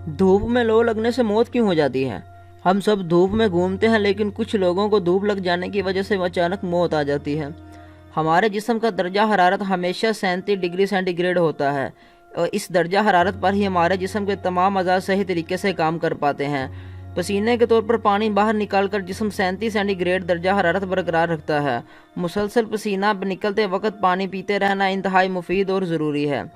धूप में लौ लगने से मौत क्यों हो जाती है? हम सब धूप में घूमते हैं, लेकिन कुछ लोगों को धूप लग जाने की वजह से अचानक मौत आ जाती है। हमारे जिस्म का दर्जा हरारत हमेशा 37 डिग्री सेंटीग्रेड होता है और इस दर्जा हरारत पर ही हमारे जिस्म के तमाम अज़ा सही तरीके से काम कर पाते हैं। पसीने के तौर पर पानी बाहर निकालकर जिस्म 37 सेंटीग्रेड दर्जा हरारत बरकरार रखता है। मुसलसल पसीना निकलते वक्त पानी पीते रहना इंतहाई मुफीद और ज़रूरी है।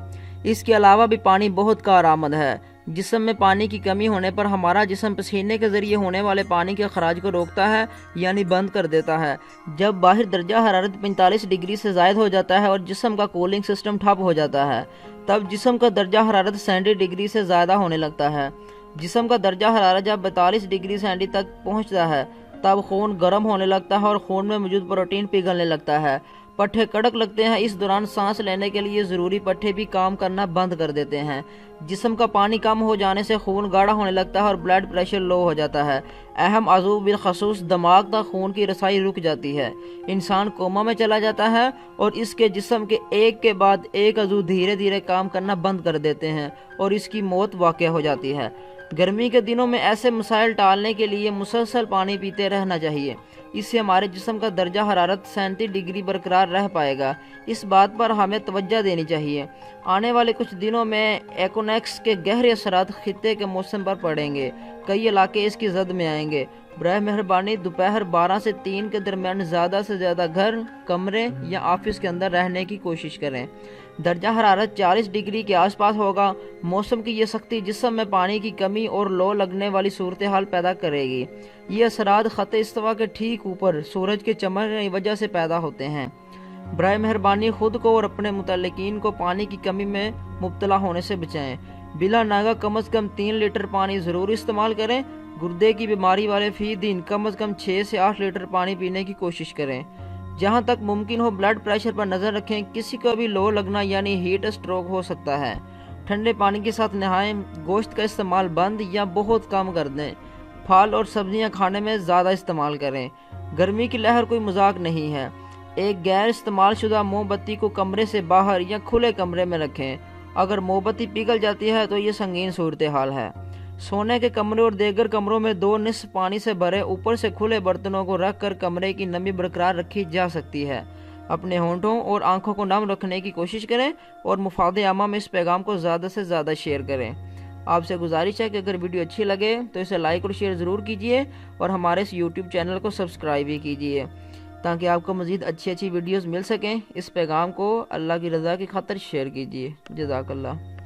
इसके अलावा भी पानी बहुत कारआमद है। जिस्म में पानी की कमी होने पर हमारा जिस्म पसीने के ज़रिए होने वाले पानी के अखराज को रोकता है, यानी बंद कर देता है। जब बाहर दर्जा हरारत 45 डिग्री से ज़ायद हो जाता है और जिस्म का कूलिंग सिस्टम ठप हो जाता है, तब जिस्म का दर्जा हरारत 70 डिग्री से ज़्यादा होने लगता है। जिस्म का दर्जा हरारत जब 42 डिग्री सेंटी तक पहुँचता है, तब खून गर्म होने लगता है और खून में मौजूद प्रोटीन पिघलने लगता है। पट्टे कड़क लगते हैं। इस दौरान सांस लेने के लिए ज़रूरी पट्टे भी काम करना बंद कर देते हैं। जिस्म का पानी कम हो जाने से खून गाढ़ा होने लगता है और ब्लड प्रेशर लो हो जाता है। अहम अज़ू बिलखसूस दिमाग तक खून की रसाई रुक जाती है। इंसान कोमा में चला जाता है और इसके जिस्म के एक के बाद एक अज़ू धीरे धीरे काम करना बंद कर देते हैं और इसकी मौत वाक़या हो जाती है। गर्मी के दिनों में ऐसे मसाइल टालने के लिए मुसलसल पानी पीते रहना चाहिए। इससे हमारे जिस्म का दर्जा हरारत 37 डिग्री बरकरार रह पाएगा। इस बात पर हमें तवज्जो देनी चाहिए। आने वाले कुछ दिनों में इकोनॉमिक्स के गहरे असरात खित्ते के मौसम पर पड़ेंगे। कई इलाके इसकी जद में आएंगे। बराह मेहरबानी दोपहर 12 से 3 के दरमियान ज़्यादा से ज़्यादा घर, कमरे या ऑफिस के अंदर रहने की कोशिश करें। दर्जा हरारत 40 डिग्री के आसपास होगा। मौसम की ये सख्ती जिस्म में पानी की कमी और लो लगने वाली सूरत हाल पैदा करेगी। ये असरात ख़त इस्तवा के ठीक ऊपर सूरज के चमकने की वजह से पैदा होते हैं। बराए मेहरबानी खुद को और अपने मुतल्लिकीन को पानी की कमी में मुब्तला होने से बचाएं। बिला नागा कम अज़ कम 3 लीटर पानी ज़रूर इस्तेमाल करें। गुर्दे की बीमारी वाले फ़ी दिन कम अज़ कम 6 से 8 लीटर पानी पीने की कोशिश करें। जहाँ तक मुमकिन हो ब्लड प्रेशर पर नज़र रखें। किसी को भी लो लगना यानी हीट स्ट्रोक हो सकता है। ठंडे पानी के साथ नहाएं। गोश्त का इस्तेमाल बंद या बहुत कम कर दें। फल और सब्जियां खाने में ज़्यादा इस्तेमाल करें। गर्मी की लहर कोई मजाक नहीं है। एक गैर इस्तेमाल शुदा मोमबत्ती को कमरे से बाहर या खुले कमरे में रखें। अगर मोमबत्ती पिघल जाती है तो ये संगीन सूरत हाल है। सोने के कमरे और दीगर कमरों में 2 निस्फ पानी से भरे ऊपर से खुले बर्तनों को रख कर कमरे की नमी बरकरार रखी जा सकती है। अपने होंठों और आंखों को नम रखने की कोशिश करें और मुफाद आमा में इस पैगाम को ज़्यादा से ज़्यादा शेयर करें। आपसे गुजारिश है कि अगर वीडियो अच्छी लगे तो इसे लाइक और शेयर ज़रूर कीजिए और हमारे इस यूट्यूब चैनल को सब्सक्राइब भी कीजिए ताकि आपको मज़ीद अच्छी अच्छी वीडियोज़ मिल सकें। इस पैगाम को अल्लाह की रज़ा की खातिर शेयर कीजिए। जज़ाकल्लाह।